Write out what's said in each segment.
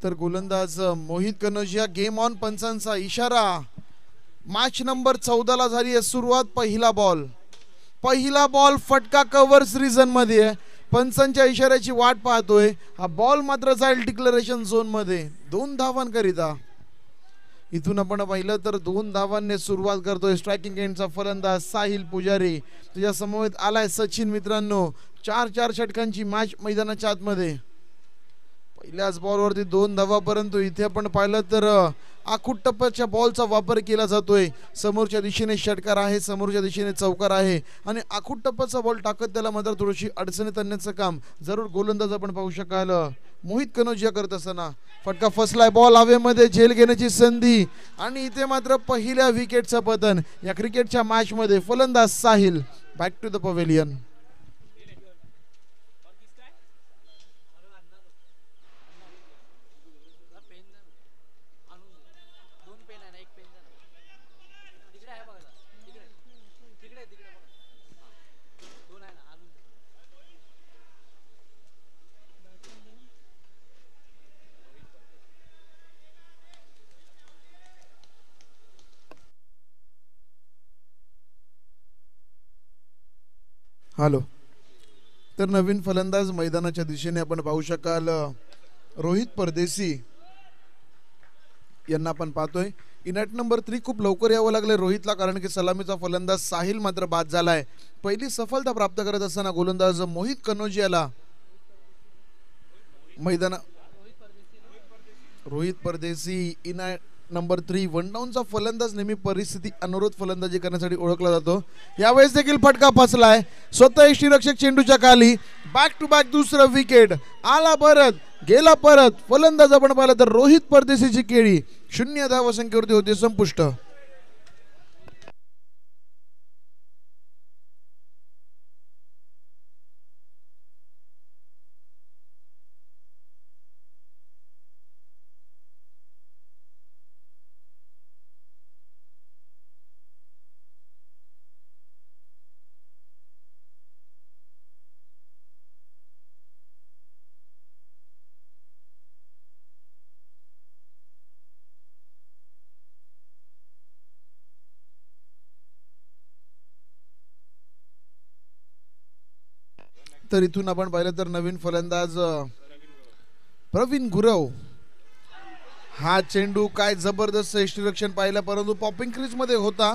तर गोलंदाज Mohit Kanojia game on पंचांचा इशारा मॅच नंबर 14 ला झाली आहे सुरुवात. पहिला बॉल फटका कव्हर्स रिजन मध्ये पंचांच्या इशाऱ्याची वाट पाहतोय. हा बॉल मात्र जाईल डिक्लेरेशन झोन मध्ये 2 धावांकरिता. इथून आपण पाहिलं तर 2 धावांनी सुरुवात करतोय स्ट्रायकिंग एंडचा फलंदाज साहिल पुजारी. तुझ्या समवेत आलाय सचिन. मित्रांनो 4 षटकांची मॅच मैदानाच्या आतमध्ये. पहिल्याच बॉलवरती 2 धावा, परंतु इथे आपण पाहिलं तर आखूट टप्प्याच्या बॉलचा वापर केला जातोय. समोरच्या दिशेने षटकार आहे, समोरच्या दिशेने चौकार आहे आणि आखूट टप्प्याचा बॉल टाकत त्याला मात्र थोडीशी अडचणीत आणण्याचं काम जरूर गोलंदाज आपण पाहू शकाल मोहित कनोजिया करत असताना. फटका फसलाय, बॉल हवेमध्ये झेल घेण्याची संधी आणि इथे मात्र पहिल्या विकेटचं पतन या क्रिकेटच्या मॅच मध्ये. फलंदाज Sahil back to the pavilion. Hello. तर नवीन फलंदाज मैदानाच्या दिशेने आपण पाहू शकाल रोहित परदेशी यांना आपण पाहतोय. इनॅट नंबर 3 खूप लवकर यावं लागले रोहितला, कारण की सलामीचा फलंदाज साहिल मात्र बाद झालाय. पहिली सफलता प्राप्त करत असताना गोलंदाज मोहित कनोजियाला रोहित परदेशी इनॅट नंबर 3 वन डाऊनचा फलंदाज नेहमी परिस्थिती अनुरूप फलंदाजी करण्यासाठी ओळखला जातो. यावेळेस देखील फटका फसलाय. स्वतः यष्टीरक्षक चेंडूच्या खाली. बॅक टू बॅक दुसरं विकेट. आला परत, गेला परत. फलंदाज आपण पाहिलं तर रोहित परदेशीची केळी 0 धावसंख्येवरती होते संपुष्ट. तर इथून आपण पाहिलं तर नवीन फलंदाज प्रवीण गुरव. हा चेंडू काय जबरदस्त यष्टीरक्षण पाहिलं, परंतु पॉपिंग क्रीज मध्ये होता.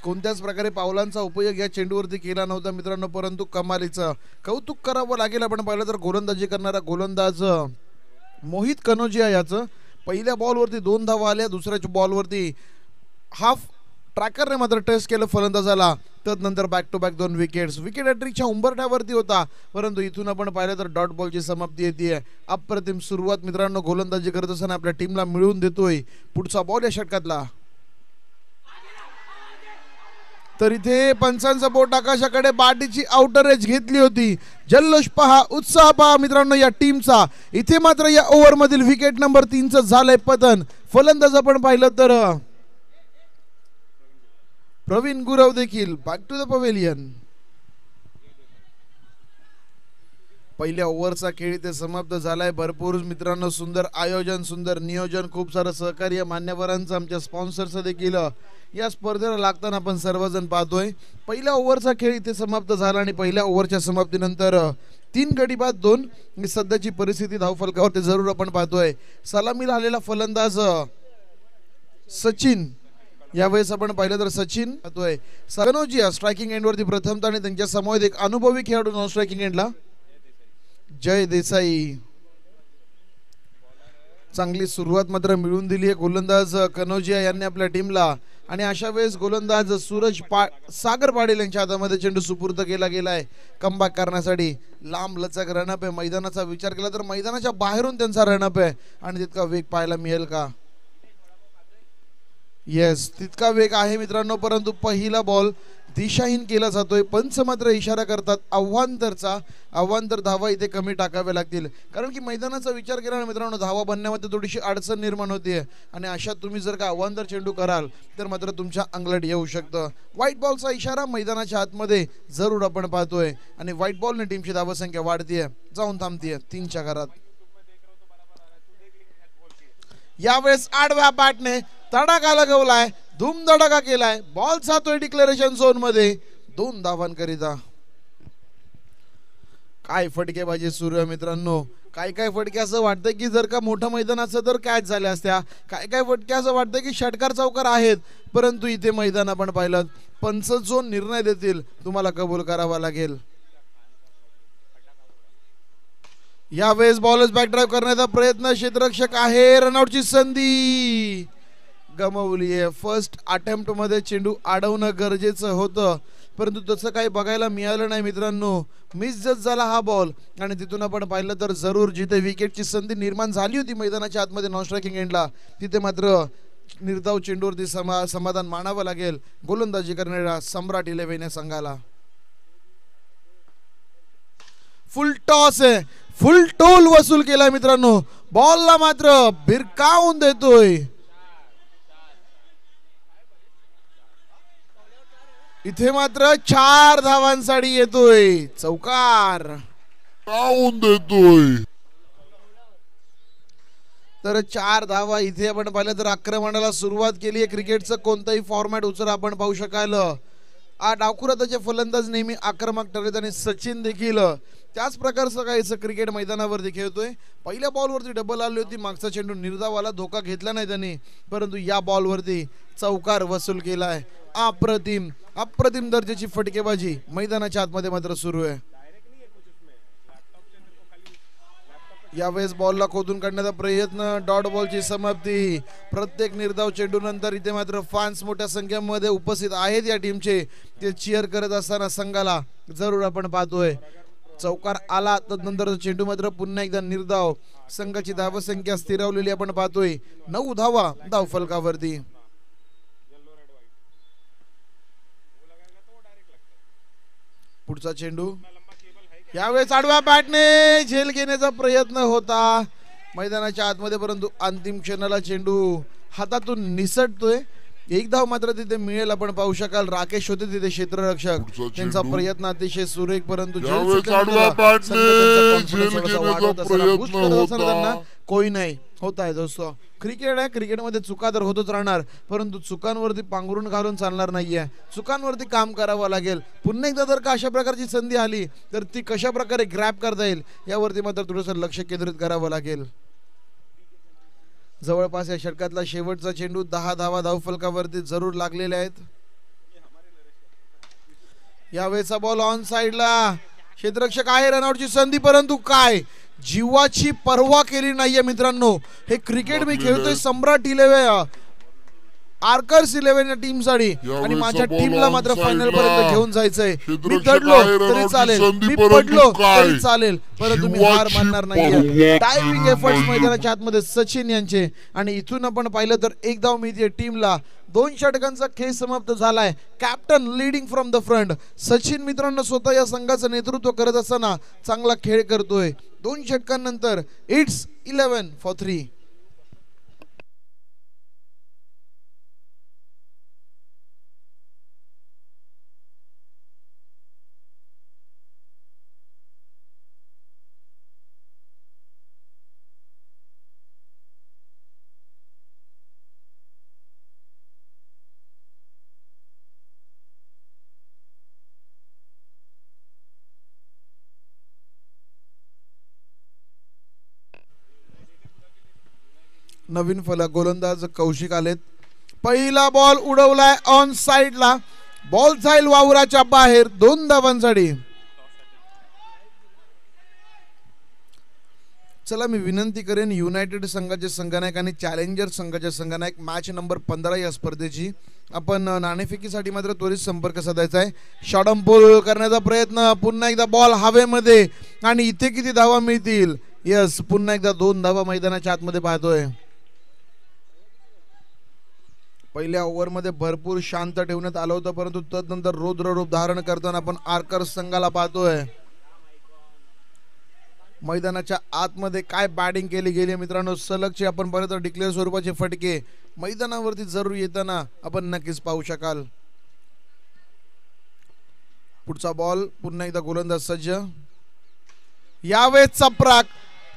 कोणत्याच प्रकारे पावलांचा उपयोग या चेंडूवरती केला नव्हता मित्रांनो, परंतु कमालीचं कौतुक करावं लागेल. आपण पाहिलं तर गोलंदाजी करणारा गोलंदाज मोहित कनोजिया याचं पहिल्या बॉलवरती 2 धावा आल्या. दुसऱ्या बॉलवरती हाफ ट्रॅकरने मात्र टेस्ट केलं फलंदाजाला. तदनंतर back to back 2 wickets. Wicket हॅट्रिकच्या उंबरठ्यावरती होता, परंतु इथून आपण पाहिलं तर डॉट बॉलची समाप्ती येते. अप्रतिम सुरुवात मित्रांनो गोलंदाजी करत असताना आपल्या टीमला मिळवून देतोय. पुढचा बॉल या षटकातला. तर इथे पंचांचा बोट आकाशाकडे बाटीची आउटर एज घेतली होती. जल्लोष पहा, उत्साह पहा मित्रांनो या टीमचा. इथे मात्र या ओव्हर मधील विकेट नंबर 3चं झालंय पतन. फलंदाज आपण पाहिलं तर प्रवीण गुरव देखील बॅक टू द पवेलियन. पहिल्या ओव्हरचा खेळ इथे समाप्त झालाय. भरपूर मित्रांनो सुंदर आयोजन, सुंदर नियोजन, खूप सारं सहकार्य मान्यवरांचं, आमच्या स्पॉन्सरचं देखील या स्पर्धेला लागताना आपण सर्वजण पाहतोय. पहिल्या ओव्हरचा खेळ इथे समाप्त झाला आणि पहिल्या ओव्हरच्या समाप्तीनंतर 3 गडी बाद 2 ही सध्याची परिस्थिती धावफलकावर ते जरूर आपण पाहतोय. सलामीला आलेला फलंदाज सचिन. यावेळेस आपण पाहिलं तर सचिन पाहतोय. कनोजिया स्ट्रायकिंग एंडवरती प्रथमतः आणि त्यांच्या समोर एक अनुभवी खेळाडू नॉन स्ट्रायकिंग एंडला जय देसाई. चांगली सुरुवात मात्र मिळवून दिली आहे गोलंदाज कनोजिया यांनी आपल्या टीमला. आणि अशा वेळेस गोलंदाज सागर पाटील यांच्या हातामध्ये चेंडू सुपूर्द केला गेलाय कमबॅक करण्यासाठी. लांब लचक रनअप आहे. मैदानाचा विचार केला तर मैदानाच्या बाहेरून त्यांचा रनअप आहे आणि तितका वेग पाहायला मिळेल का? येस, तितका वेग आहे मित्रांनो, परंतु पहिला बॉल दिशाहीन केला जातोय. पंच मात्र इशारा करतात अव्वांतर धावा इथे कमी टाकाव्या लागतील, कारण की मैदानाचा विचार केला ना मित्रांनो धावा बनण्यामध्ये थोडीशी अडचण निर्माण होते आणि अशा तुम्ही जर का अव्वांतर चेंडू कराल तर मात्र तुमच्या अंगलट येऊ शकतं. व्हाईट बॉलचा इशारा मैदानाच्या आतमध्ये जरूर आपण पाहतोय आणि व्हाईट बॉलने टीमची धावसंख्या वाढतीये, जाऊन थांबतीये 3च्या घरात. यावेळेस आडव्या बॅटने तडाखा लगवलाय, धूमधडाका केलाय, बॉल जातोय डिक्लेरेशन झोन मध्ये 2 धावांकरिता. काय फटकेबाजी सुरू आहे मित्रांनो. काय काय फटके असं वाटतं की जर का मोठं मैदान असतं तर कॅच झाल्या असत्या. काय काय फटके असं वाटतं की षटकार चौकार आहेत, परंतु इथे मैदान आपण पाहिलं पंच जो निर्णय देतील तुम्हाला कबूल करावा लागेल. यावेळेस बॉलच बॅक ड्राईव्ह करण्याचा प्रयत्न, क्षेत्ररक्षक आहे, रनआउटची संधी गमावली आहे. फर्स्ट अटेम्प्ट मध्ये चेंडू अडवणं गरजेचं होतं, परंतु तसं काही बघायला मिळालं नाही मित्रांनो. मिस जस्ट झाला हा बॉल आणि तिथून आपण पाहिलं तर जरूर जिथे विकेटची संधी निर्माण झाली होती मैदानाच्या आतमध्ये नॉन स्ट्रायकिंग एंडला, तिथे मात्र निर्धाव चेंडूवरती समाधान मानावं लागेल गोलंदाजी करणाऱ्या सम्राट 11 या संघाला. फुल टॉस आहे, फुल टोल वसूल केलाय मित्रांनो. बॉलला मात्र भिरकावून देतोय. इथे मात्र 4 धावांसाठी येतोय, चौकार काऊन देतोय. तर 4 धावा इथे आपण पाहिलं तर आक्रमणाला सुरुवात केली आहे. क्रिकेटचं कोणताही फॉर्मॅट उचला आपण पाहू शकाल. डावखुराताचे फलंदाज नेहमी आक्रमक ठरलेत आणि सचिन देखील त्याच प्रकारचं काहीच क्रिकेट मैदानावरती खेळतोय. पहिल्या बॉलवरती डबल आली होती, मागचा चेंडू निर्धावाला, धोका घेतला नाही त्यांनी, परंतु या बॉलवरती चौकार वसूल केलाय. अप्रतिम अप्रतिम दर्जाची फटकेबाजी मैदानाच्या आतमध्ये मात्र सुरू आहे. यावेळेस बॉलला खोदून काढण्याचा प्रयत्न, डॉट बॉलची समाप्ती. प्रत्येक निर्धाव चेंडू नंतर इथे मात्र फॅन्स मोठ्या संख्येमध्ये उपस्थित आहेत या टीमचे, ते चीअर करत असताना संघाला जरूर आपण पाहतोय. चौकार आला तर नंतर चेंडू मात्र पुन्हा एकदा निर्धाव. संघाची धावसंख्या स्थिरावलेली आपण पाहतोय, 9 धावा धाव फलकावरती. पुढचा चेंडू यावेळेस आडव्या बॅटने झेल घेण्याचा प्रयत्न होता मैदानाच्या आतमध्ये, परंतु अंतिम क्षणाला चेंडू हातातून निसटतोय. एक धाव मात्र तिथे मिळेल आपण पाहू शकाल. राकेश होते तिथे क्षेत्ररक्षक, त्यांचा प्रयत्न अतिशय सुरेख, परंतु कोई नाही होत आहे. दोस्तों क्रिकेट आहे, क्रिकेटमध्ये चुका तर होतच राहणार, परंतु चुकांवरती पांघरून घालून चालणार नाहीये. चुकांवरती काम करावं लागेल. पुन्हा एकदा जर का अशा प्रकारची संधी आली तर ती कशा प्रकारे ग्रॅब करता येईल यावरती मात्र थोडंसं लक्ष केंद्रित करावं लागेल. जवळपास या षटकातला शेवटचा चेंडू, 10 धावा धावफलकावरती जरूर लागलेले आहेत. यावेळेचा बॉल ऑन साइडला, क्षेत्ररक्षक आहे, रनआउटची संधी, परंतु काय जीवाची पर्वा केली नाहीये मित्रांनो. हे क्रिकेट मी खेळतोय सम्राट 11 आर्कर्स 11 या टीम साठी आणि माझ्या टीमला मात्र फायनल पर्यंत घेऊन जायचंय. मी दडलो तरी चालेल, मी पडलो तरी चालेल, परंतु मी हार मानणार नाहीये. डायव्हिंग एफर्ट्स मैदानाच्या आतमध्ये सचिन यांचे, आणि इथून आपण पाहिलं तर एक धाव मिळते टीमला. 2 षटकांचा खेळ समाप्त झालाय. Captain leading from the front. Sachin मित्रांनो स्वतः या संघाचं नेतृत्व करत असताना चांगला खेळ करतोय. 2 षटकांनंतर इट्स 11 for 3. नवीन फलक गोलंदाज कौशिक आलेत. पहिला बॉल उडवलाय ऑन साइडला, बॉल जाईल वावराच्या बाहेर, 2 धावांसाठी. चला मी विनंती करेन युनायटेड संघाचे संघनायक आणि चॅलेंजर संघाचे संघनायक मॅच नंबर 15 या स्पर्धेची आपण नाणेफेकीसाठी मात्र त्वरित संपर्क साधायचा आहे. शॉटम्पूल करण्याचा प्रयत्न, पुन्हा एकदा बॉल हवेमध्ये, आणि इथे किती धावा मिळतील. यस, पुन्हा एकदा 2 धावा मैदानाच्या आतमध्ये पाहतोय. पहिल्या ओव्हरमध्ये भरपूर शांत ठेवण्यात आलं होतं, परंतु तदनंतर रौद्र रूप धारण करताना आपण आर्कर्स संघाला पाहतोय. मैदानाच्या आतमध्ये काय बॅटिंग केली गेली मित्रांनो. सलगचे आपण पाहिलं तर डिक्लेअर स्वरूपाचे फटके मैदानावरती जरूर येताना आपण नक्कीच पाहू शकाल. पुढचा बॉल, पुन्हा एकदा गोलंदाज सज्ज. यावेळेस चपराक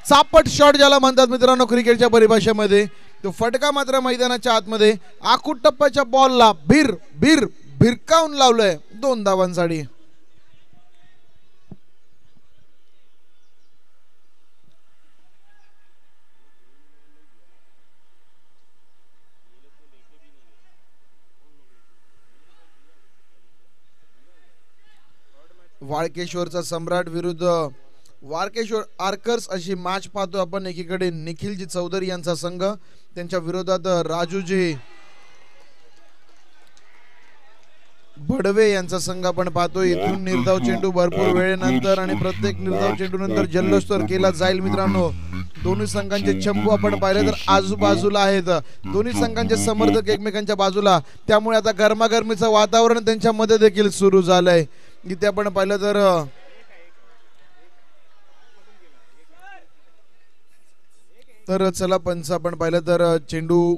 चापट शॉट ज्याला म्हणतात मित्रांनो क्रिकेटच्या परिभाषेमध्ये, तो फटका मात्र मैदानाच्या आतमध्ये आखूट टप्प्याच्या बॉलला भिरकावून लावलंय 2 धावांसाठी. वाळकेश्वरचा सम्राट विरुद्ध वाळकेश्वर आर्कर्स अशी मॅच पाहतो आपण. एकीकडे निखिलजी चौधरी यांचा संघ, त्यांच्या विरोधात राजूजी भडवे यांचा संघ आपण पाहतो. इथून निर्धाव चेंडू भरपूर वेळेनंतर आणि प्रत्येक निर्धाव चेंडू नंतर जल्लोष तर केला जाईल मित्रांनो. दोन्ही संघांचे चंपू आपण पाहिले तर आजूबाजूला आहेत. दोन्ही संघांचे समर्थक एकमेकांच्या बाजूला, त्यामुळे आता गरमागरमीचं वातावरण त्यांच्यामध्ये देखील सुरू झालंय. इथे आपण पाहिलं तर चला पंच आपण पाहिलं तर चेंडू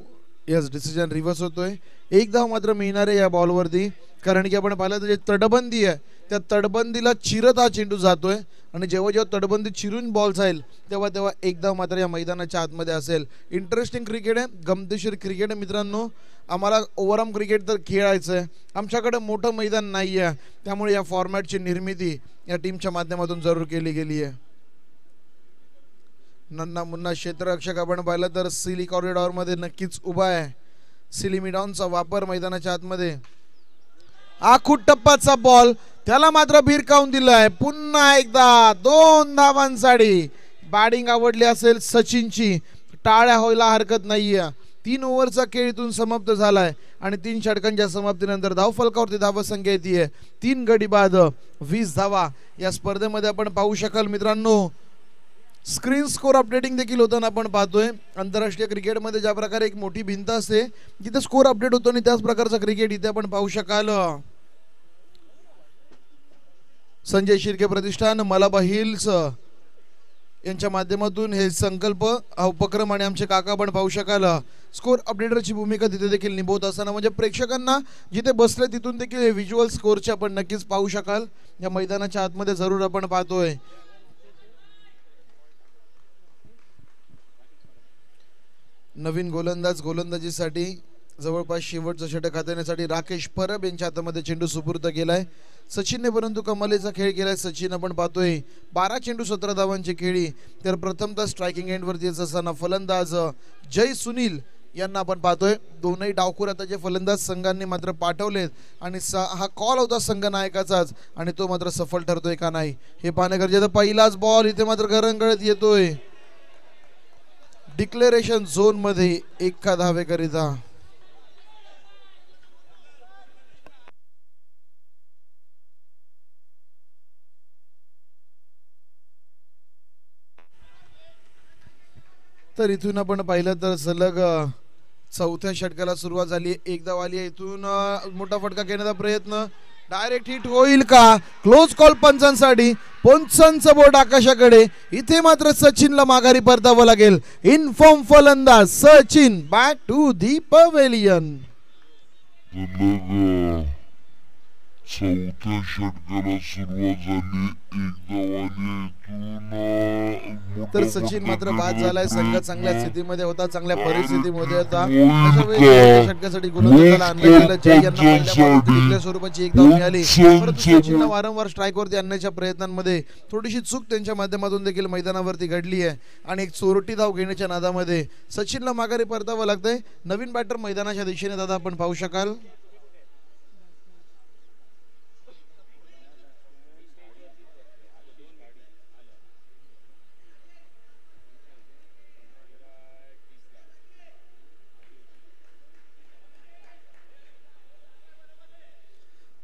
यस डिसिजन रिव्हर्स होतोय. 1 धाव मात्र मिळणार आहे या बॉलवरती, कारण की आपण पाहिलं तर जे तटबंदी आहे त्या तटबंदीला चिरत हा चेंडू जातोय आणि जेव्हा जेव्हा तटबंदी चिरून बॉल जाईल तेव्हा 1 धाव मात्र या मैदानाच्या आतमध्ये असेल. इंटरेस्टिंग क्रिकेट आहे, गमतीशीर क्रिकेट आहे मित्रांनो. आम्हाला ओव्हरआर्म क्रिकेट तर खेळायचं आहे, आमच्याकडे मोठं मैदान नाही आहे, त्यामुळे या फॉर्मॅटची निर्मिती या टीमच्या माध्यमातून जरूर केली गेली आहे. नन्ना मुन्ना क्षेत्ररक्षक आपण पाहिलं तर सिली कॉरिडॉर मध्ये नक्कीच उभा आहे. सिली मिडॉनचा वापर मैदानाच्या आतमध्ये. आखूट टप्पाचा बॉल, त्याला मात्र भिरकावून दिलाय. पुन्हा एकदा 2 धावांसाठी. बॅटिंग आवडली असेल सचिनची, टाळ्या व्हायला हरकत नाहीये. 3 ओव्हरचा खेळ इथून समाप्त झालाय आणि 3 षटकांच्या समाप्तीनंतर धावफलकावरती धावसंख्या येते 3 गडी बाद 20 धावा. या स्पर्धेमध्ये आपण पाहू शकाल मित्रांनो, स्क्रीन स्कोर अपडेटिंग देखील होताना आपण पाहतोय. आंतरराष्ट्रीय क्रिकेटमध्ये ज्या प्रकारे एक मोठी भिंत असते जिथे स्कोर अपडेट होतो आणि त्याच प्रकारचा क्रिकेट इथे आपण पाहू शकाल. संजय शिर्के प्रतिष्ठान, मलाबा हिल्स यांच्या माध्यमातून हे संकल्प उपक्रम आणि आमचे काका पण पाहू शकाल. स्कोर अपडेटरची भूमिका तिथे देखील निभवत असताना म्हणजे प्रेक्षकांना जिथे बसले तिथून देखील हे व्हिज्युअल स्कोरचे आपण नक्कीच पाहू शकाल. या मैदानाच्या आतमध्ये जरूर आपण पाहतोय. नवीन गोलंदाज गोलंदाजीसाठी जवळपास शेवटचं षटक हाताळण्यासाठी राकेश परब यांच्या हातामध्ये चेंडू सुपूर्द केलाय सचिनने, परंतु कमालीचा खेळ केलाय सचिन. आपण पाहतोय 12 चेंडू 17 धावांची खेळी. तर प्रथमतः स्ट्रायकिंग एंडवरती असताना फलंदाज जय सुनील यांना आपण पाहतोय. दोनही डावखुर आताचे फलंदाज संघांनी मात्र पाठवलेत आणि हा कॉल होता संघ नायकाचाच आणि तो मात्र सफल ठरतोय का नाही हे पाहणे गरजेचं. पहिलाच बॉल इथे मात्र घरंगळत येतोय डिक्लेरेशन झोन मध्ये 1 धावेकरिता. तर इथून आपण पाहिलं तर सलग 4थ्या षटकाला सुरुवात झाली. 1 धाव आली. इथून मोठा फटका घेण्याचा प्रयत्न, डायरेक्ट हिट होईल का? क्लोज कॉल पंचांसाठी. पंचांचं बोट आकाशाकडे. इथे मात्र सचिनला माघारी परतावं लागेल. इनफॉर्म फलंदाज Sachin back to the pavilion. 4थ्या षटकाला सुरुवात झाली. 1 धाव आली. तर सचिन मात्र बाद झालाय. संघ चांगल्या स्थितीमध्ये होता, चांगल्या परिस्थितीमध्ये होता. अशा वेळी षटकासाठी गोलंदाजाला आणलं गेलं. जय यांना पहिल्या स्वरूपाची 1 धाव मिळाली, परंतु सचिनला वारंवार स्ट्राईकवरती आणण्याच्या प्रयत्नांमध्ये थोडीशी चूक त्यांच्या माध्यमातून देखील मैदानावरती घडली आहे आणि एक चोरटी धाव घेण्याच्या नादामध्ये सचिनला माघारी परतावं लागतंय. नवीन बॅटर मैदानाच्या दिशेने दादा आपण पाहू शकाल.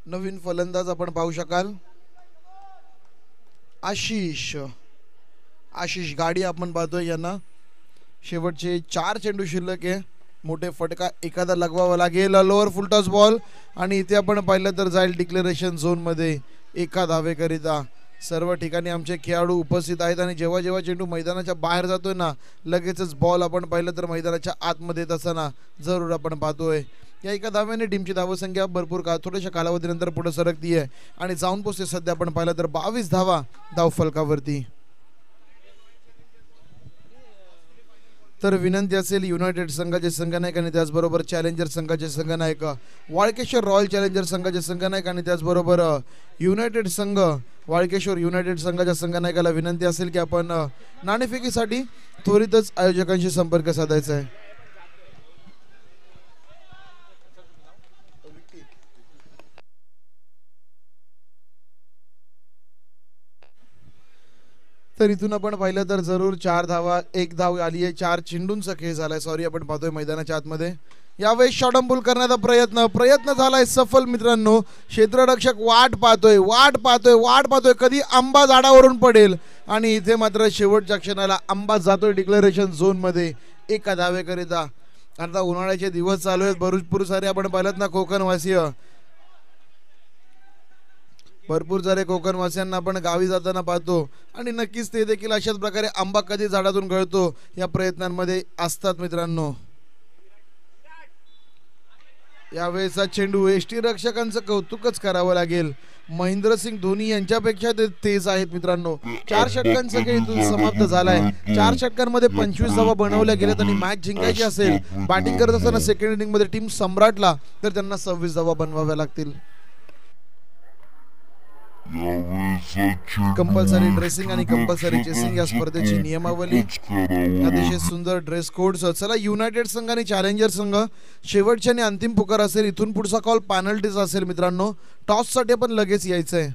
नवीन फलंदाज आपण पाहू शकाल आशिष गाडी आपण पाहतोय. यांना शेवटचे 4 चेंडू शिल्लक आहे. मोठे फटका एखादा लगवावा लागेल. लोअर फुलटॉस बॉल आणि इथे आपण पाहिलं तर जाईल डिक्लेरेशन झोन मध्ये 1 धावेकरिता. सर्व ठिकाणी आमचे खेळाडू उपस्थित आहेत आणि जेव्हा जेव्हा चेंडू मैदानाच्या बाहेर जातोय ना लगेचच बॉल आपण पाहिलं तर मैदानाच्या आतमध्ये येत असताना जरूर आपण पाहतोय. या 1 धाव्याने टीमची धावसंख्या भरपूर थोड्याशा कालावधीनंतर पुढे सरकतीये आणि जाऊन पोहोचते सध्या आपण पाहिलं तर 22 धावा धावफलकावरती. तर विनंती असेल युनायटेड संघाचे संघनायक आणि त्याचबरोबर चॅलेंजर संघाचे संघनायक वाळकेश्वर रॉयल चॅलेंजर संघाचे संघनायक आणि त्याचबरोबर युनायटेड संघ वाळकेश्वर युनायटेड संघाच्या संघनायकाला विनंती असेल की आपण नाणेफेकीसाठी त्वरितच आयोजकांशी संपर्क साधायचा आहे. तर इथून आपण पाहिलं तर जरूर 4 धावा 1 धाव आली आहे. 4 चेंडूंचा खेळ झालाय. सॉरी आपण पाहतोय मैदानाच्या आतमध्ये यावेळेस शॉटंबुल करण्याचा प्रयत्न झालाय सफल मित्रांनो. क्षेत्ररक्षक वाट पाहतोय कधी आंबा झाडावरून पडेल आणि इथे मात्र शेवटच्या क्षणाला आंबा जातोय डिक्लेरेशन झोन मध्ये 1 धावेकरिता. आता उन्हाळ्याचे दिवस चालू आहेत. भरपूर सारे आपण पाहिलं ना भरपूर सारे कोकणवासियांना आपण गावी जाताना पाहतो आणि नक्कीच ते देखील अशाच प्रकारे आंबा कधी झाडातून गळतो या प्रयत्नांमध्ये असतात मित्रांनो. यावेळेचा चेंडू एसटी रक्षकांचं कौतुकच करावं लागेल. महेंद्रसिंग धोनी यांच्यापेक्षा ते तेज आहेत मित्रांनो. 4 षटकांचा खेळ इथून समाप्त झालाय. 4 षटकांमध्ये 25 धावा बनवल्या गेल्यात आणि मॅच जिंकायची असेल बॅटिंग करत असताना सेकंड इनिंग मध्ये टीम सम्राटला तर त्यांना 26 धावा बनवाव्या लागतील. कंपल्सरी ड्रेसिंग आणि कंपल्सरी चेसिंग या स्पर्धेची नियमावली अतिशय सुंदर ड्रेस कोड. चला युनायटेड संघ आणि चॅलेंजर संघ शेवटची आणि अंतिम पुकार असेल. इथून पुढचा कॉल पॅनल्टीज असेल मित्रांनो. टॉस साठी पण लगेच यायचंय.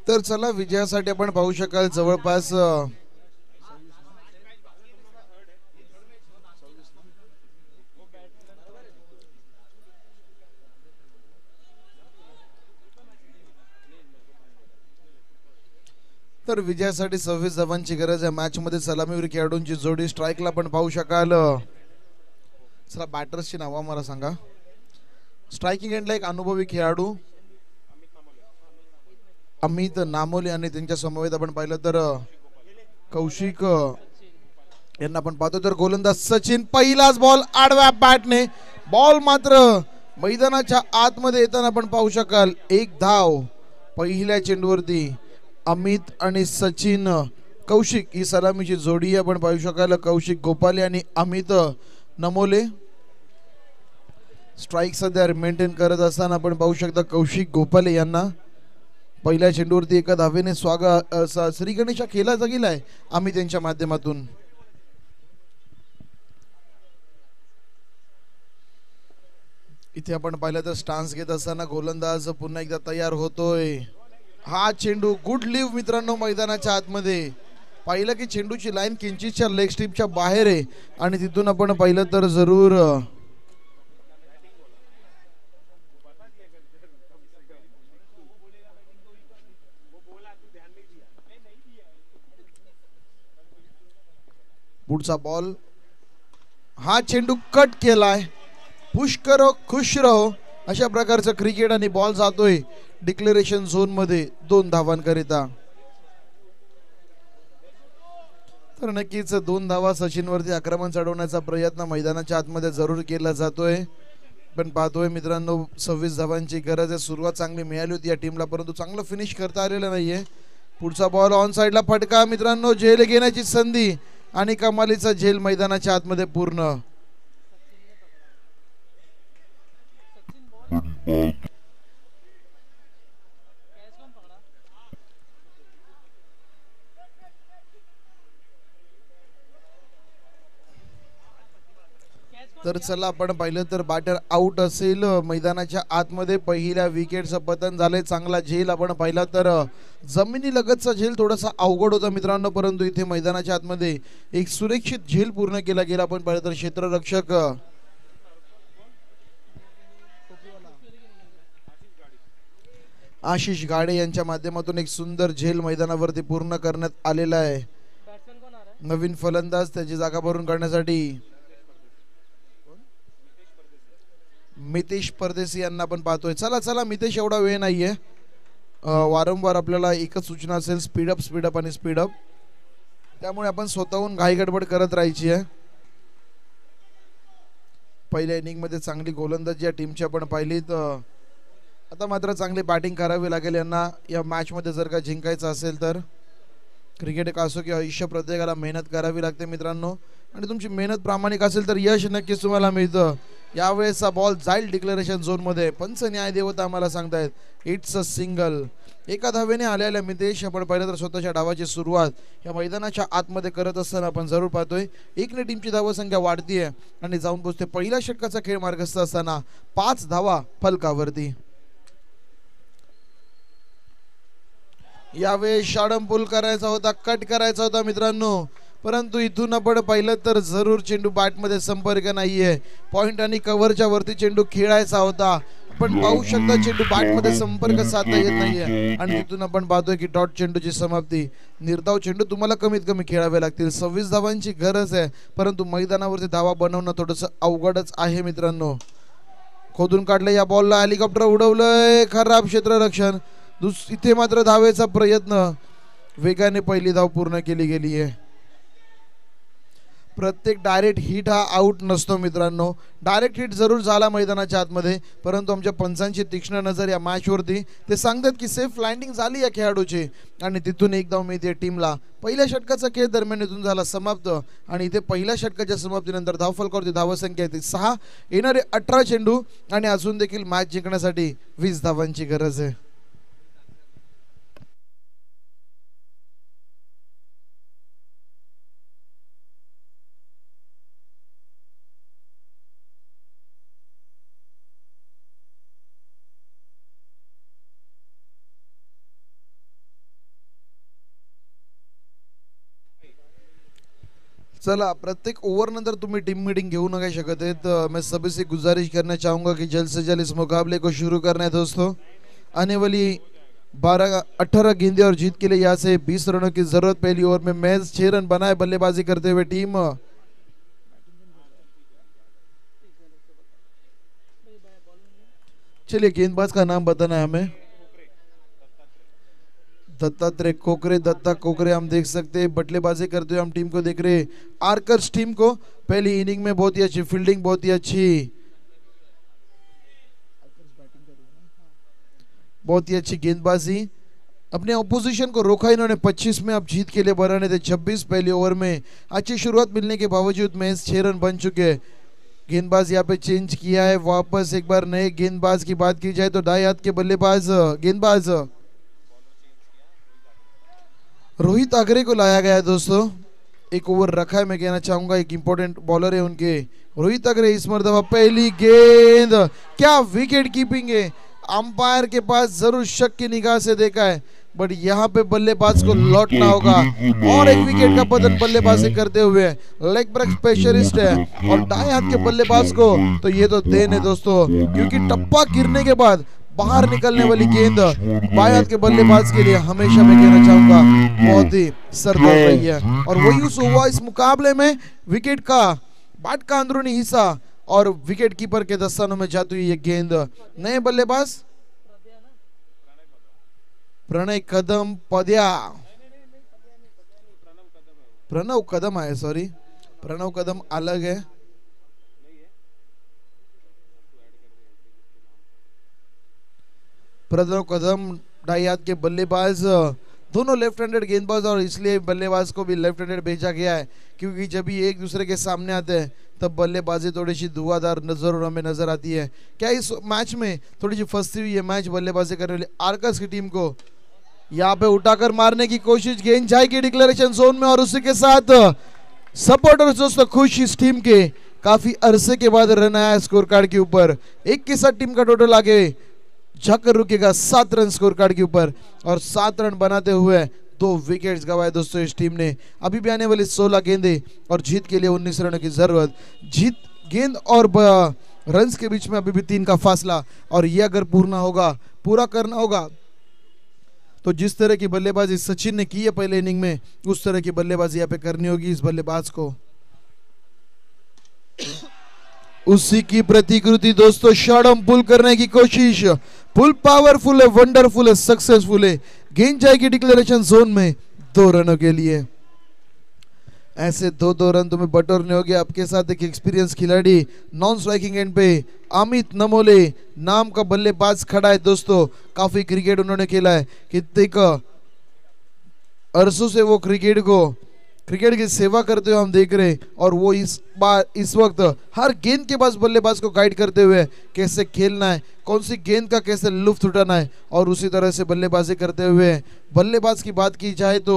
तर चला विजयासाठी आपण पाहू शकाल जवळपास तर विजयासाठी 26 धावांची गरज आहे. मॅच मध्ये सलामीवीर खेळाडूंची जोडी स्ट्राईकला पण पाहू शकाल. चला बॅटर्सची नाव मला सांगा. स्ट्रायकिंग एंडला एक अनुभवी खेळाडू अमित नामोले आणि त्यांच्या समवेत आपण पाहिलं तर कौशिक यांना आपण पाहतो. तर गोलंदाज सचिन पहिलाच बॉल आडव्या बॅटने बॉल मात्र मैदानाच्या आतमध्ये येताना आपण पाहू शकाल 1 धाव पहिल्या चेंडूवरती. अमित आणि सचिन कौशिक ही सलामीची जोडी आपण पाहू शकाल. कौशिक गोपाले आणि अमित नमोले स्ट्राईक सध्या मेंटेन करत असताना आपण पाहू शकता कौशिक गोपाले यांना पहिल्या चेंडूवरती 1 धावेने श्री गणेशा केला गेलाय अमित यांच्या माध्यमातून. इथे आपण पाहिलं तर स्टान्स घेत असताना गोलंदाज पुन्हा एकदा तयार होतोय. हा चेंडू गुड लिव्ह मित्रांनो मैदानाच्या आतमध्ये. पाहिलं की चेंडूची लाईन किंचितच्या लेग स्ट्रिपच्या बाहेर आहे आणि तिथून आपण पाहिलं तर जरूर पुढचा बॉल हा चेंडू कट केलाय. पुश करो खुश रहो अशा प्रकारचं क्रिकेट आणि बॉल जातोय डिक्लेरेशन झोन मध्ये 2 धावांकरिता. तर नक्कीच 2 धावा सचिनवरती आक्रमण चढवण्याचा प्रयत्न मैदानाच्या आतमध्ये जरूर केला जातोय, पण पाहतोय मित्रांनो 26 धावांची गरज आहे. सुरुवात चांगली मिळाली होती या टीमला, परंतु चांगलं फिनिश करता आलेलं नाहीये. पुढचा बॉल ऑन साइडला फटका मित्रांनो, झेल घेण्याची संधी आणि कमालीचा झेल मैदानाच्या आतमध्ये पूर्ण. तर चला आपण पाहिलं तर बॅटर आउट असेल. मैदानाच्या आतमध्ये पहिल्या विकेटचं पतन झालंय. चांगला झेल आपण पाहिला तर जमिनी लगतचा झेल थोडासा अवघड होता मित्रांनो, परंतु इथे मैदानाच्या आतमध्ये एक सुरक्षित झेल पूर्ण केला गेला. आपण पाहिलं तर क्षेत्ररक्षक आशिष गाडे यांच्या माध्यमातून एक सुंदर झेल मैदानावरती पूर्ण करण्यात आलेला आहे. नवीन फलंदाज त्याची जागा भरून काढण्यासाठी मितेश परदेशी यांना आपण पाहतोय. चला चला मितेश, एवढा वेळ नाहीये. वारंवार आपल्याला एकच सूचना असेल, स्पीडअप स्पीडअप आणि स्पीडअप. त्यामुळे आपण स्वतःहून घाई गडबड करत राहायची आहे. पहिल्या इनिंग मध्ये चांगली गोलंदाजी या टीमची आपण पाहिली, तर आता मात्र चांगली बॅटिंग करावी लागेल यांना या मॅच मध्ये जर का जिंकायचं असेल तर. क्रिकेट एक असो की आयुष्य, प्रत्येकाला मेहनत करावी लागते मित्रांनो, आणि तुमची मेहनत प्रामाणिक असेल तर यश नक्कीच तुम्हाला मिळतं. यावेळेसचा बॉल जाईल डिक्लेरेशन झोन मध्ये. पंच न्याय देवता आम्हाला सांगतायत इट्स अ सिंगल. एका धावेने आलेल्या मितेश आपण पाहिलं तर स्वतःच्या डावाची सुरुवात या मैदानाच्या आतमध्ये करत असताना आपण जरूर पाहतोय. एकने टीमची धावसंख्या वाढतीये आणि जाऊन पोहोचते पहिल्या षटकाचा खेळ मार्गस्थ असताना 5 धावा फलकावरती. यावेळेस शाडमपूल करायचा होता, कट करायचा होता मित्रांनो, परंतु इथून आपण पाहिलं तर जरूर चेंडू बॅटमध्ये संपर्क नाहीये. पॉइंट आणि कव्हरच्या वरती चेंडू खेळायचा होता. आपण पाहू शकता चेंडू बॅटमध्ये संपर्क साधता येत नाहीये आणि तिथून आपण पाहतोय की डॉट चेंडूची समाप्ती. निर्धाव चेंडू तुम्हाला कमीत कमी खेळावे लागतील. 26 धावांची गरज आहे, परंतु मैदानावरती धावा बनवणं थोडंसं अवघडच आहे मित्रांनो. खोदून काढलं या बॉलला, हेलिकॉप्टर उडवलंय, खराब क्षेत्ररक्षण. इथे मात्र धावेचा प्रयत्न, वेगाने पहिली धाव पूर्ण केली गेली आहे. प्रत्येक डायरेक्ट हिट हा आउट नसतो मित्रांनो. डायरेक्ट हिट जरूर झाला मैदानाच्या आतमध्ये, परंतु आमच्या पंचांची तीक्ष्ण नजर या मॅचवरती ते सांगतात की सेफ लँडिंग झाली या खेळाडूची आणि तिथून एक धाव मिळते टीमला. पहिल्या षटकाचा खेळ दरम्यान इथून झाला समाप्त आणि इथे पहिल्या षटकाच्या समाप्तीनंतर धावफलकावरती धावसंख्या येते 6. येणारे 18 चेंडू आणि अजून देखील मॅच जिंकण्यासाठी 20 धावांची गरज आहे. चला, प्रत्येक ओवर नंतर तुम्ही टीम मीटिंग घेऊ नका शकत है, तो मैं सभी से गुजारिश करना चाहूँगा कि जल्द से जल्द इस मुकाबले को शुरू करना है दोस्तों. आने वाली 18 गेंदे और जीत के लिए यहाँ से 20 रनों की जरूरत. पहली ओवर में मैच 6 रन बनाए बल्लेबाजी करते हुए टीम. चलिए गेंदबाज का नाम बताना है हमें. दत्तात्रेय कोकरे, दत्ता कोकरे हम देख सकते हैं. बल्लेबाजी करते हुए हम टीम को देख रहे हैं. आर्कर्स टीम को पहली इनिंग में बहुत ही अच्छी फील्डिंग, बहुत ही अच्छी, बहुत ही अच्छी गेंदबाजी. अपने ऑपोजिशन को रोका इन्होंने. 25 में अब जीत के लिए बनाने थे 26 पहले ओवर में. अच्छी शुरुआत मिलने के बावजूद मैच 6 रन बन चुके हैं. गेंदबाज यहाँ पे चेंज किया है. वापस एक बार नए गेंदबाज की बात की जाए तो दाएं हाथ के बल्लेबाज गेंदबाज रोहित आगरे को लाया गया है दोस्तों. एक ओवर रखा है, मैं कहना चाहूंगा एक इंपॉर्टेंट बॉलर है उनके रोहित आगरे. इस मरतबा पहली गेंद, क्या विकेट कीपिंग है. अंपायर के पास जरूर शक की निगाह से देखा है, बट यहाँ पे बल्लेबाज को लौटना होगा. और एक विकेट का पतन बल्लेबाजी करते हुए. लेग ब्रेक स्पेशलिस्ट है और दाएं हाथ के बल्लेबाज को तो ये तो देन है दोस्तों, क्योंकि टप्पा गिरने के बाद बाहर निकलने वाली गेंद बाएं हाथ के बल्लेबाज के लिए हमेशा मैं कहना चाहूंगा बहुत ही सरदर्द रही है. और वही उस हुआ इस मुकाबले में. विकेट का बैट का अंदरूनी हिस्सा और विकेट कीपर के दस्तानों में जाती हुई ये गेंद. नए बल्लेबाज प्रणय कदम, प्रणव कदम है, सॉरी प्रणव कदम अलग है। प्रणव कदम ढाई हाथ के बल्लेबाज, दोनों लेफ्ट हैंडेड गेंदबाज, और इसलिए बल्लेबाज को भी लेफ्ट हैंडेड भेजा गया है क्योंकि जब ये एक दूसरे के सामने आते हैं तब बल्लेबाजी थोड़ी सी धुआंधार नजर हमें नजर आती है। क्या इस मैच में थोड़ी सी फंसी हुई है मैच बल्लेबाजी करने वाली आर्कस की टीम को, यहाँ पे उठाकर मारने की कोशिश, गेंद जाएगी डिक्लेरेशन जोन में और उसी के साथ सपोर्टर्स दोस्तों खुश इस टीम के, काफी अरसे के बाद रन आया स्कोर कार्ड के ऊपर। एक के साथ टीम का टोटल आगे जाकर रुकेगा 7 रन स्कोर कार्ड के ऊपर, और 7 रन बनाते हुए 2 विकेट्स गंवाए दोस्तों इस टीम ने। अभी भी आने वाली 16 गेंदे और जीत के लिए 19 रनों की जरूरत। जीत गेंद और रन्स के बीच में अभी भी 3 का फासला, और ये अगर पूरा करना होगा तो जिस तरह की बल्लेबाजी सचिन ने की है पहले इनिंग में, उस तरह की बल्लेबाजी यहाँ पे करनी होगी इस बल्लेबाज को। उसी की प्रतिकृति दोस्तों, शॉट पुल करने की कोशिश, पुल पावरफुल है, वंडरफुल है, सक्सेसफुल है। गेंद जाएगी डिक्लेरेशन जोन में 2 रनों के लिए। ऐसे 2-2 रन तुम्हें बटोरने होंगे। आपके साथ एक एक्सपीरियंस खिलाड़ी नॉन स्ट्राइकिंग एंड पे अमित नमोले नाम का बल्लेबाज खड़ा है दोस्तों। काफी क्रिकेट उन्होंने खेला है, कितने अरसों से वो क्रिकेट की सेवा करते हुए हम देख रहे हैं, और वो इस वक्त हर गेंद के पास बल्लेबाज को गाइड करते हुए कैसे खेलना है, कौन सी गेंद का कैसे लुत्फ उठाना है, और उसी तरह से बल्लेबाजी करते हुए बल्लेबाज की बात की जाए तो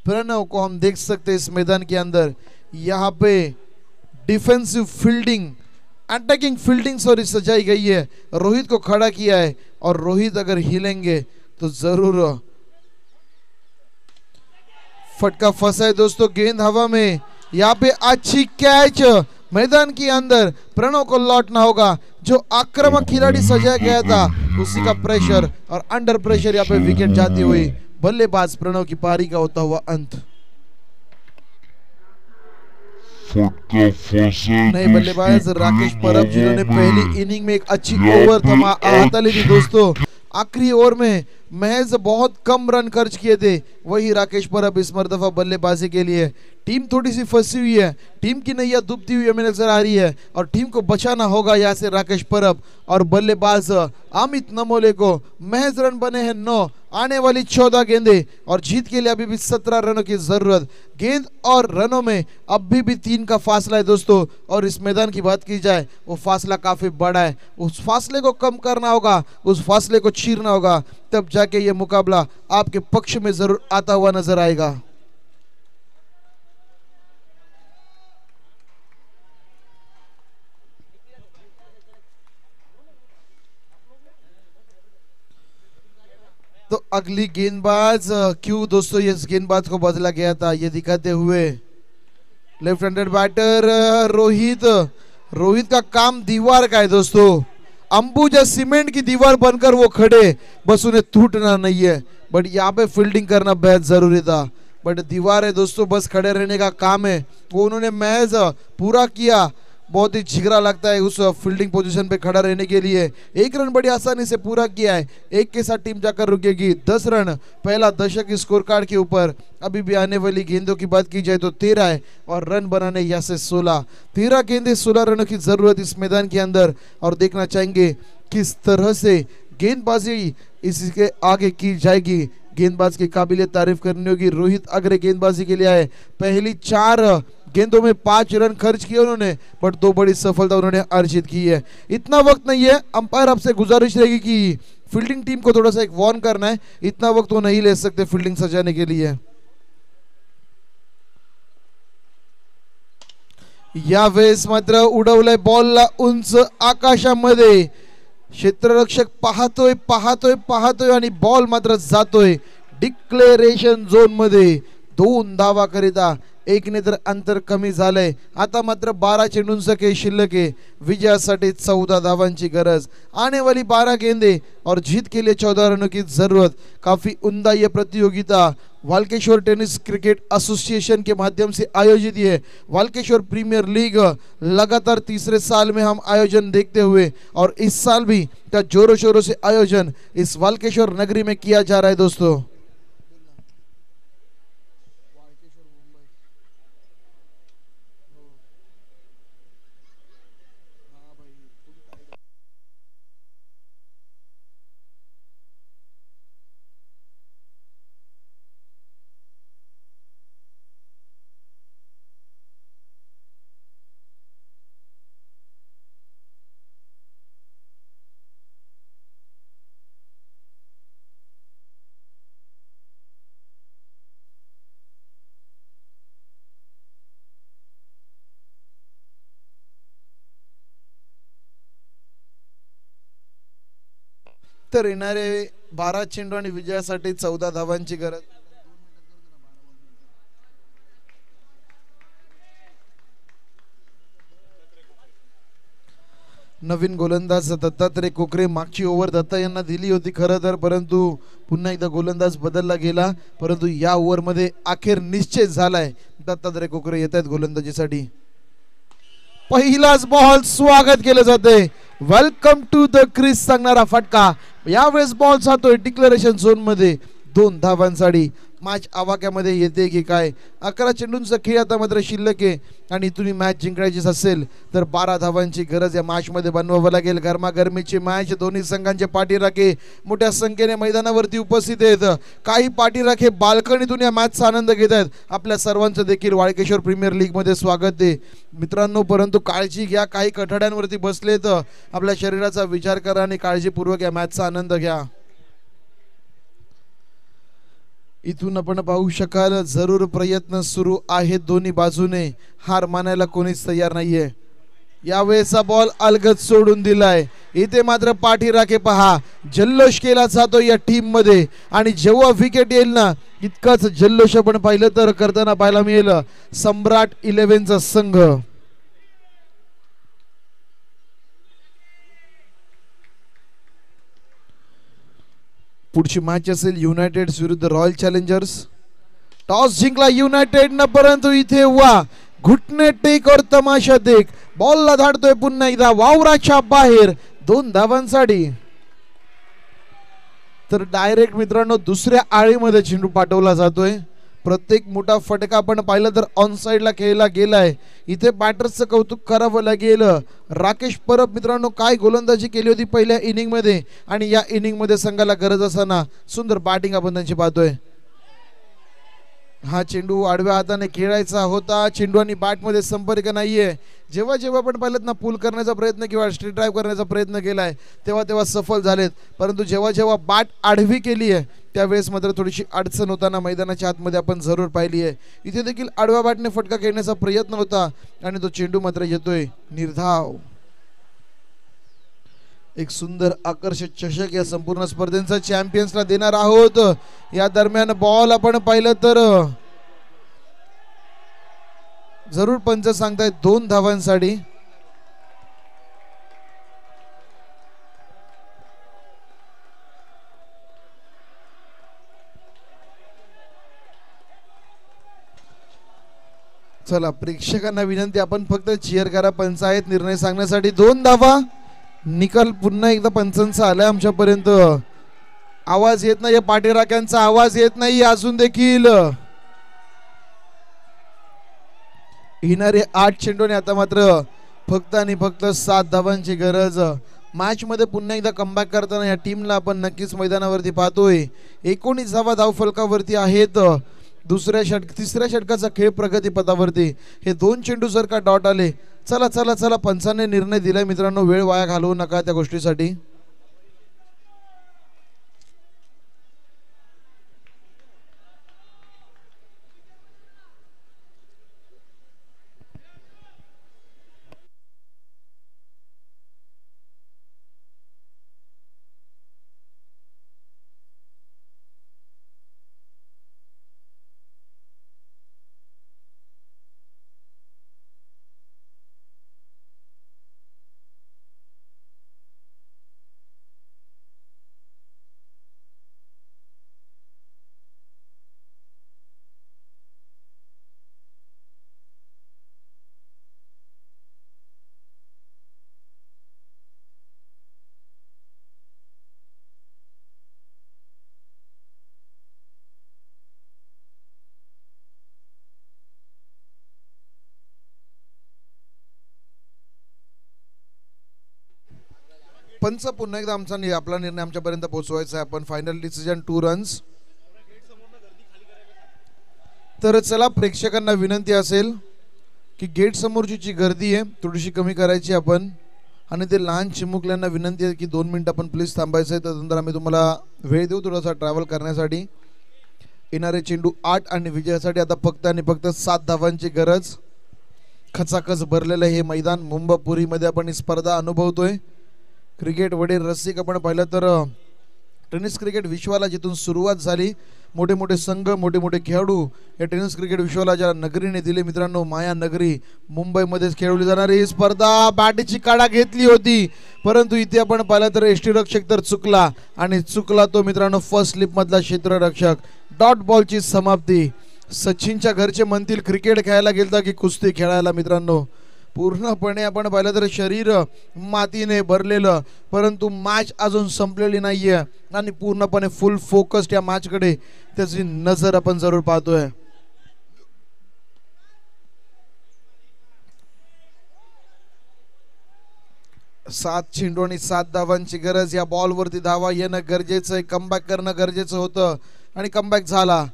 प्रणव को हम देख सकते हैं इस मैदान के अंदर। यहाँ पे defensive fielding, attacking fielding sorry सजाई गई है, रोहित को खड़ा किया है, और रोहित अगर हिलेंगे तो जरूर फटका फंसा है दोस्तों। गेंद हवा में, यहाँ पे अच्छी कैच, मैदान के अंदर प्रणव को लौटना होगा। जो आक्रामक खिलाड़ी सजाया गया था उसी का प्रेशर, और अंडर प्रेशर यहाँ पे विकेट जाती हुई बल्लेबाज प्रणव की पारी का होता हुआ अंत। नए बल्लेबाज राकेश परब, जिन्होंने पहली इनिंग में एक अच्छी ओवर हाथ ली थी दोस्तों। आखिरी ओवर में महज बहुत कम रन खर्च किए थे, वही राकेश परब इस मर्तबा बल्लेबाजी के लिए। टीम थोड़ी सी फंसी हुई है, टीम की नैया डूबती हुई हमें नजर आ रही है, और टीम को बचाना होगा यहाँ से राकेश परब और बल्लेबाज अमित नमोले को। महज रन बने हैं 9, आने वाली 14 गेंदे, और जीत के लिए अभी भी 17 रनों की जरूरत। गेंद और रनों में अभी भी 3 का फासला है दोस्तों, और इस मैदान की बात की जाए वो फासला काफी बड़ा है। उस फासले को कम करना होगा, उस फासले को चीरना होगा, तब जाके ये मुकाबला आपके पक्ष में जरूर आता हुआ नजर आएगा। तो अगली गेंदबाज क्यों दोस्तों इस गेंदबाज को बदला गया था ये दिखाते हुए लेफ्ट हैंडेड बैटर रोहित का काम दीवार का है दोस्तों। अंबुजा सीमेंट की दीवार बनकर वो खड़े, बस उन्हें टूटना नहीं है, बट यहाँ पे फील्डिंग करना बेहद जरूरी था। बट दीवार है दोस्तों, बस खड़े रहने का काम है, वो उन्होंने महज पूरा किया। बहुत ही जिगरा लगता है उस फील्डिंग पोजीशन पे खड़ा रहने के लिए। 1 रन बड़ी आसानी से पूरा किया है, 1 के साथ टीम जाकर रुकेगी। 10 रन पहला दशक स्कोर कार्ड के ऊपर। अभी भी आने वाली गेंदों की बात की जाए तो 13 है, और रन बनाने यहाँ से 16। 13 गेंदे 16 रनों की जरूरत इस मैदान के अंदर, और देखना चाहेंगे किस तरह से गेंदबाजी इसके आगे की जाएगी। गेंदबाज की काबिलियत तारीफ करनी होगी। रोहित अग्रे गेंदबाजी के लिए आए, पहली 4 गेंदों में 5 रन खर्च किए उन्होंने, बट 2 बड़ी सफलता उन्होंने अर्जित की है। इतना वक्त नहीं है, अंपायर आपसे गुजारिश रहेगी कि फील्डिंग टीम को थोड़ा सा एक वार्न करना है, इतना वक्त वो नहीं ले सकते फील्डिंग सजाने के लिए। यावेळेस मात्र उडवलाय बॉलला उंच आकाशामध्ये, क्षेत्ररक्षक पाहतोय आणि बॉल मात्र जातोय डिक्लेरेशन झोन मध्ये। 2 धावा करिता 1 ने तर अंतर कमी झालंय। आता मात्र 12 चेंडूंचं शिल्लक आहे, विजयासाठी 14 धावांची गरज। आने वाली 12 गेंदे और जीत के लिए 14 रनों की जरूरत। काफी उम्दा ये प्रतियोगिता वाल्केश्वर टेनिस क्रिकेट एसोसिएशन के माध्यम से आयोजित है। वाल्केश्वर प्रीमियर लीग लगातार तीसरे साल में हम आयोजन देखते हुए, और इस साल भी का जोरों शोरों से आयोजन इस वाल्केश्वर नगरी में किया जा रहा है दोस्तों। तर येणारे 12 चेंडू आणि विजयासाठी 14 धावांची गरज. नवीन गोलंदाज दत्तात्रय कोकरे. मागची ओव्हर दत्ता यांना दिली होती खरं तर, परंतु पुन्हा एकदा गोलंदाज बदलला गेला. परंतु या ओव्हरमध्ये अखेर निश्चित झालाय दत्तात्रय कोकरे येत आहेत गोलंदाजीसाठी. पहिलाच बॉल स्वागत केलं जाते. वेलकम टू द क्रीज सांगणारा फटका. यावेळेस बॉल जातोय डिक्लेरेशन झोन मध्ये 2 धावांसाठी. मॅच आवाक्यामध्ये येते की काय. 11 चेंडूंचा खेळ आता मात्र शिल्लक आहे आणि तुम्ही मॅच जिंकायचीच असेल तर 12 धावांची गरज या मॅच मध्ये बनवावं लागेल. गरमागरमीची मॅच. दोन्ही संघांचे पाठीराखे मोठ्या संख्येने मैदानावरती उपस्थित आहेत. काही पाठीराखे बाल्कनीतून या मॅचचा आनंद घेत आहेत. आपल्या सर्वांचं देखील वाळकेश्वर प्रीमियर लीग मध्ये स्वागत आहे मित्रांनो. परंतु काळजी घ्या, काही कठड्यांवरती बसलेत. आपल्या शरीराचा विचार करा आणि काळजीपूर्वक या मॅचचा आनंद घ्या. इथून आपण पाहू शकाल जरूर प्रयत्न सुरू आहेत दोन्ही बाजूने. हार मानायला कोणीच तयार नाहीये. यावेळेचा बॉल अलगद सोडून दिलाय. इथे मात्र पाठीराखे पहा जल्लोष केला जातो या टीम मध्ये आणि जेव्हा विकेट येईल ना इतकाच जल्लोष आपण पाहिलं तर करताना पाहायला मिळेल सम्राट 11चा संघ. पुढची मॅच असेल युनायटेड विरुद्ध रॉयल चॅलेंजर्स. टॉस जिंकला युनायटेड न, परंतु इथे वा घुटणे टेक और तमाशा देख. बॉलला धाडतोय पुन्हा एकदा वावराच्या बाहेर 2 धावांसाठी. तर डायरेक्ट मित्रांनो दुसऱ्या आळीमध्ये चेंडू पाठवला जातोय. प्रत्येक मोठा फटका आपण पाहिलं तर ऑन साइडला खेळला गेलाय. इथे बॅटर्सचं कौतुक करावं लागेल. राकेश परब मित्रांनो काय गोलंदाजी केली होती पहिल्या इनिंग मध्ये आणि या इनिंग मध्ये संघाला गरज असताना सुंदर बॅटिंग आपण त्यांची पाहतोय. हा चेंडू आडव्या हाताने खेळायचा होता. चेंडू आणि बॅट मध्ये संपर्क नाहीये. जेव्हा जेव्हा आपण पाहिलं ना पूल करण्याचा प्रयत्न किंवा स्ट्रीट ड्राईव्ह करण्याचा प्रयत्न केलाय तेव्हा तेव्हा सफल झालेत. परंतु जेव्हा जेव्हा बॅट आडवी केली आहे त्यावेळेस मात्र थोडीशी अडचण होताना मैदानाच्या आतमध्ये आपण जरूर पाहिली आहे. इथे देखील आडव्या बॅटने फटका खेळण्याचा प्रयत्न होता आणि तो चेंडू मात्र येतोय निर्धाव. एक सुंदर आकर्षक चषक या संपूर्ण स्पर्धेचा चॅम्पियन्सला देणार आहोत. या दरम्यान बॉल आपण पाहिलं तर जरूर पंच सांगतायत 2 धावांसाठी. चला प्रेक्षकांना विनंती आपण फक्त चीअर करा. पंचायत निर्णय सांगण्यासाठी 2 धावा. निकाल पुन्हा एकदा पंचांचा आलाय आमच्यापर्यंत. आवाज येत नाही पाठीराख्यांचा आवाज येत नाही अजून देखील. येणारे 8 चेंडूने आता मात्र फक्त आणि फक्त 7 धावांची गरज. मॅच मध्ये पुन्हा एकदा कमबॅक करताना या टीमला आपण नक्कीच मैदानावरती पाहतोय. 19 धावा धावफलकावरती आहेत. तिसऱ्या षटकाचा खेळ प्रगतीपथावरती. हे 2 चेंडू जर का डॉट आले चला चला चला पंचाने निर्णय दिलाय मित्रांनो. वेळ वाया घालवू नका त्या गोष्टीसाठी. पंच पुन्हा एकदा आपला निर्णय आमच्यापर्यंत पोहोचवायचा आहे. आपण फायनल डिसिजन 2 रन्स. तर चला प्रेक्षकांना विनंती असेल की गेट समोरची जी गर्दी आहे थोडीशी कमी करायची आपण आणि ते लहान चिमुकल्यांना विनंती आहे की 2 मिनिटं आपण प्लीज थांबायचं आहे. त्यानंतर आम्ही तुम्हाला वेळ देऊ थोडासा ट्रॅव्हल करण्यासाठी. येणारे चेंडू 8 आणि विजयासाठी आता फक्त आणि फक्त 7 धावांची गरज. खचाखच भरलेलं हे मैदान मुंबईपुरीमध्ये आपण ही स्पर्धा अनुभवतोय. क्रिकेट वडील रसिक आपण पाहिलं तर टेनिस क्रिकेट विश्वाला जिथून सुरुवात झाली, मोठे मोठे संघ, मोठे मोठे खेळाडू या टेनिस क्रिकेट विश्वाला ज्या नगरीने दिले मित्रांनो, माया नगरी मुंबईमध्येच खेळवली जाणारी ही स्पर्धा बॅटीची काढा घेतली होती, परंतु इथे आपण पाहिलं तर यष्टीरक्षक तर चुकला आणि चुकला तो मित्रांनो फर्स्ट स्लिप मधला क्षेत्ररक्षक. डॉट बॉलची समाप्ती. सचिनच्या घरचे म्हणतील क्रिकेट खेळायला गेलता की कुस्ती खेळायला मित्रांनो. पूर्णपणे आपण पाहिलं तर शरीर मातीने भरलेलं, परंतु मॅच अजून संपलेली नाहीये आणि पूर्णपणे फुल फोकस्ड या मॅच कडे त्याची नजर आपण जरूर पाहतोय. सात चेंडू आणि 7 धावांची गरज. या बॉल वरती धावा येणं गरजेचं आहे, कमबॅक करणं गरजेचं होतं आणि कमबॅक झाला.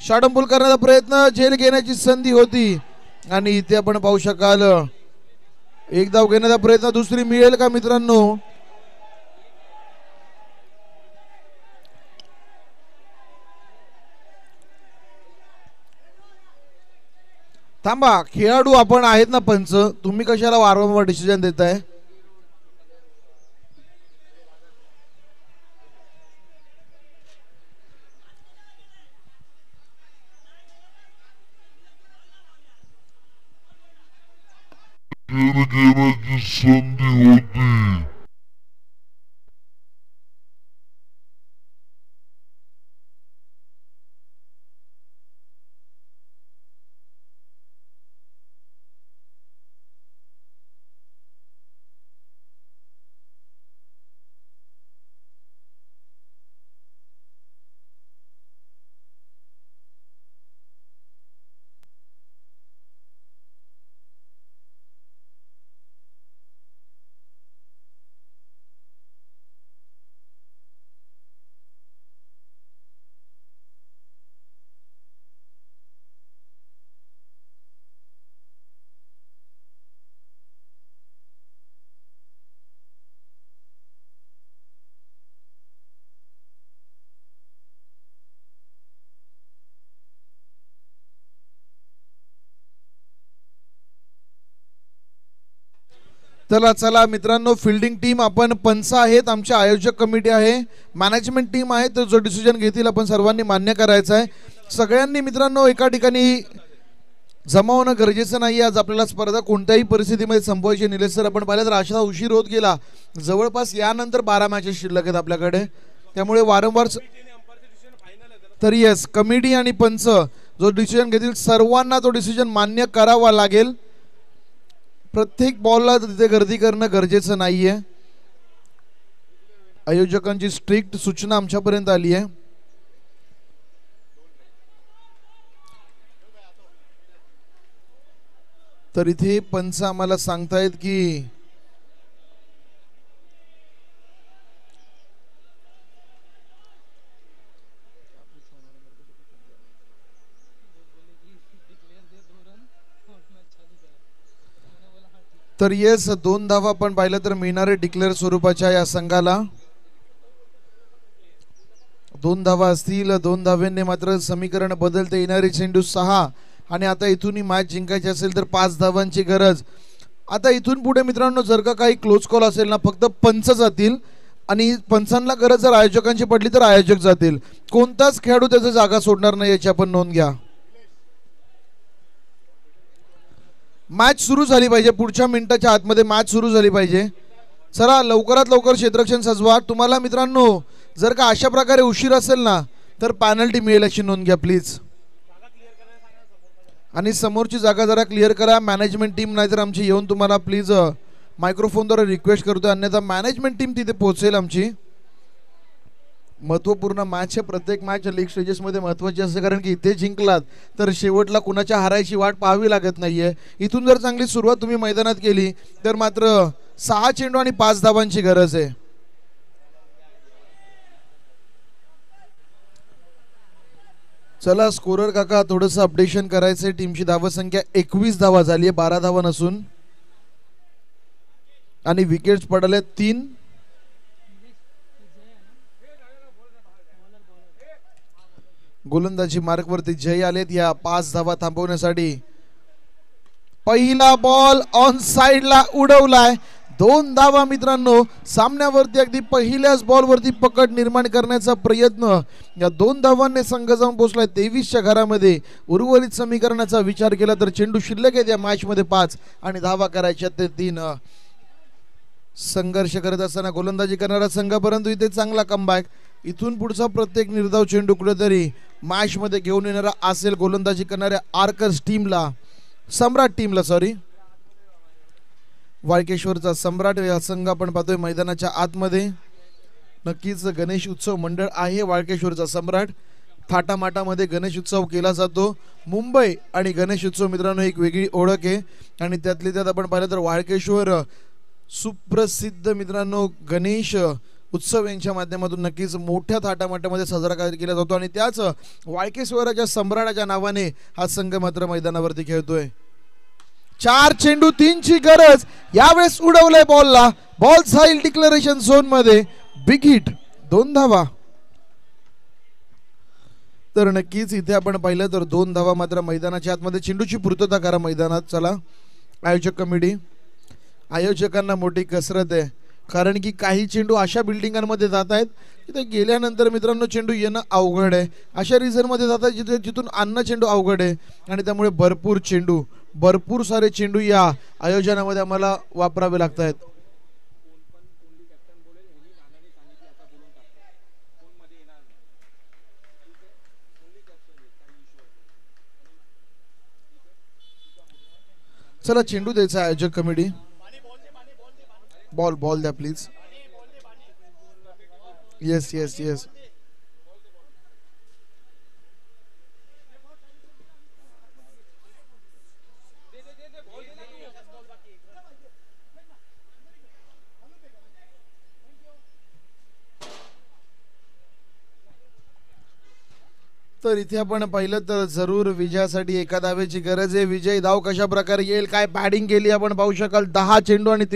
शॉर्ट पुल करण्याचा प्रयत्न, झेल घेण्याची संधी होती आणि इथे आपण पाहू शकाल एक धाव घेण्याचा प्रयत्न, दुसरी मिळेल का मित्रांनो. थांबा, खेळाडू आपण आहेत ना पंच, तुम्ही कशाला वारंवार डिसिजन देताय. झेल घेण्याची संधी होती. चला चला मित्रांनो, फिल्डिंग टीम आपण पंच आहेत, आमची आयोजक कमिटी आहे, मॅनेजमेंट टीम आहे, तर जो डिसिजन घेतील आपण सर्वांनी मान्य करायचं आहे. सगळ्यांनी मित्रांनो एका ठिकाणी जमा होणं गरजेचं नाही. आज आपल्याला स्पर्धा कोणत्याही परिस्थितीमध्ये संपवायची. निलेश सर आपण पाहिलं तर अशा उशीर होत गेला, जवळपास यानंतर 12 मॅचेस शिल्लक आहेत आपल्याकडे, त्यामुळे वारंवार तर येस कमिटी आणि पंच जो डिसिजन घेतील सर्वांना तो डिसिजन मान्य करावा लागेल. प्रत्येक बॉलला तिथे गर्दी करणं गरजेचं नाहीये. आयोजकांची स्ट्रिक्ट सूचना आमच्यापर्यंत आली आहे. तर इथे पंच आम्हाला सांगतायत की तर येस 2 धावा आपण पाहिलं तर मिळणारे डिक्लेअर स्वरूपाच्या या संघाला 2 धावा असतील. 2 धाव्यांनी मात्र समीकरण बदलते. येणारे चेंडू 6 आणि आता इथून ही मॅच जिंकायची असेल तर 5 धावांची गरज. आता इथून पुढे मित्रांनो जर का काही क्लोज कॉल असेल ना, फक्त पंच जातील आणि पंचांना गरज जर आयोजकांची पडली तर आयोजक जातील. कोणताच खेळाडू त्याची जागा सोडणार नाही याची आपण नोंद घ्या. मॅच सुरू झाली पाहिजे, पुढच्या मिनिटाच्या आतमध्ये मॅच सुरू झाली पाहिजे. चला लवकरात लवकर क्षेत्ररक्षण सजवा. तुम्हाला मित्रांनो जर का अशा प्रकारे उशीर असेल ना तर पेनल्टी मिळेल याची नोंद घ्या प्लीज. आणि समोरची जागा जरा क्लिअर करा. मॅनेजमेंट टीम नाही तर आमची येऊन तुम्हाला प्लीज मायक्रोफोनद्वारे रिक्वेस्ट करतोय, अन्यथा मॅनेजमेंट टीम तिथे पोहोचेल आमची. महत्त्वपूर्ण मॅच आहे. प्रत्येक मॅच लीग स्टेजेसमध्ये महत्त्वाची असते, कारण की इथे जिंकलात तर शेवटला कुणाच्या हारायची वाट पाहावी लागत नाहीये. इथून जर चांगली सुरुवात तुम्ही मैदानात केली तर मात्र 6 चेंडू आणि 5 धावांची गरज आहे. चला स्कोरर काका थोडंसं अपडेशन करायचंय. टीमची धावसंख्या 21 धावा झाली आहे, 12 धावा नसून, आणि विकेट्स पडले 3. गोलंदाजी मार्कवरती जय आलेत या 5 धावा थांबवण्यासाठी. पहिला बॉल ऑन साइडला उडवलाय. 2 धावा मित्रांनो. सामन्यावरती अगदी पहिल्याच बॉलवरती पकड निर्माण करण्याचा प्रयत्न. या 2 धावांनी संघ जाऊन पोहोचलाय 23च्या घरामध्ये. उर्वरित समीकरणाचा विचार केला तर चेंडू शिल्लक आहेत या मॅच मध्ये 5 आणि धावा करायच्या ते 3. संघर्ष करत असताना गोलंदाजी करणारा संघ, परंतु इथे चांगला कमबॅक. इथून पुढचा प्रत्येक निर्धाव चेंडू कुठेतरी मॅच मध्ये घेऊन येणारा असेल गोलंदाजी करणाऱ्या आर्कर्स टीमला, सम्राट टीमला. सॉरी, वाळकेश्वरचा सम्राट हा संघ आपण पाहतोय मैदानाच्या आतमध्ये. नक्कीच गणेश उत्सव मंडळ आहे वाळकेश्वरचा सम्राट. थाटामाटामध्ये गणेश उत्सव केला जातो. मुंबई आणि गणेश उत्सव मित्रांनो एक वेगळी ओळख आहे. आणि त्यातली त्यात आपण पाहिलं तर वाळकेश्वर सुप्रसिद्ध मित्रांनो गणेश उत्सव यांच्या माध्यमातून नक्कीच मोठ्या थाटामाटामध्ये साजरा केला जातो. आणि त्याच वाळकेश्वराच्या सम्राटाच्या नावाने हा संघ मात्र मैदानावरती खेळतोय. 4 चेंडू 3 ची गरज. यावेळेस उडवलंय बॉलला. बॉल जाईल डिक्लेरेशन झोन मध्ये. बिग हिट, 2 धावा. तर नक्कीच इथे आपण पाहिलं तर 2 धावा मात्र मैदानाच्या आतमध्ये. चेंडूची पूर्तता करा मैदानात. चला आयोजक कमिटी, आयोजकांना मोठी कसरत आहे. कारण की काही चेंडू अशा बिल्डिंगांमध्ये जात आहेत तिथे गेल्यानंतर मित्रांनो चेंडू येणं अवघड आहे. अशा रिझनमध्ये जात आहेत जिथून आणणं चेंडू अवघड आहे. आणि त्यामुळे भरपूर सारे चेंडू या आयोजनामध्ये आम्हाला वापरावे लागत आहेत. चला चेंडू द्यायचा आयोजक कमिटी. बॉल द्या प्लीज. येस. तर इथे आपण पाहिलं तर जरूर विजयासाठी एका धावेची गरज आहे. विजय धाव कशा प्रकारे येईल, काय बॅटिंग केली आपण पाहू शकाल. 10 चेंडू आणि